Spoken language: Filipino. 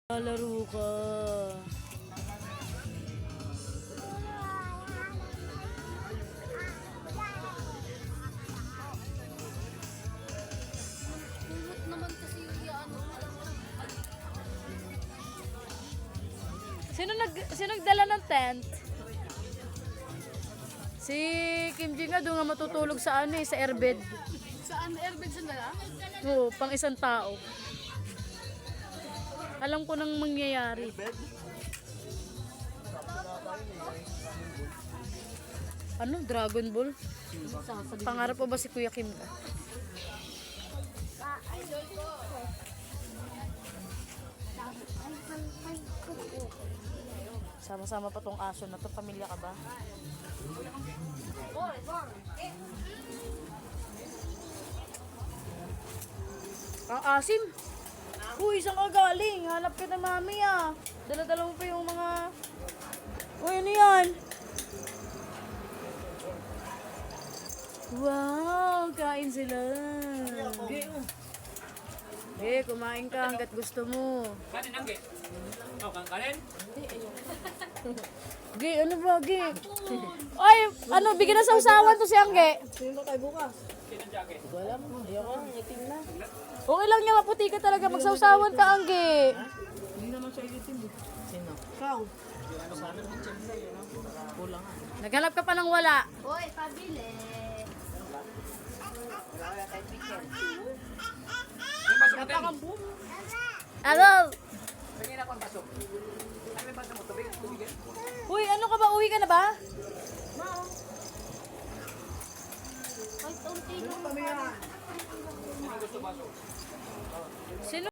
Lalaro ka. Kulot naman kasi yung Sino nagdala ng tent? Si Kim Ji nga doon nga matutulog sa sa airbed. Saan? Airbed sa dala? Oo, pang isang tao. Alam ko nang mangyayari. Ano? Dragon Ball? Pangarap po ba si Kuya Kim ka? Sama-sama pa tong aso na to. Pamilya ka ba? Ang asim! Uy, saan ka galing? Hanap ka na mami ah. Dala-dala mo pa yung mga... Uy, ano yan? Wow, kain sila. Kumain ka hanggat gusto mo. Kanin ang ge. Oh, kanin? Ano ba, Ay, bigyan na sa usawan to si Angge. Sinang jacket? Okay lang niya, maputi ka talaga. Magsausawan ka, Angge. Hindi naman siya iitim. Sino? Ikaw. Kulang nga. Naghanap ka pa ng wala. Hoy, pabili. May baso mo din. Ano? Tingin ako ang baso. Ano may baso mo? Tubig? Tubig yan? Uy, ano ka ba? Uwi ka na ba? Kahit unti lang. Ano gusto baso? Sino?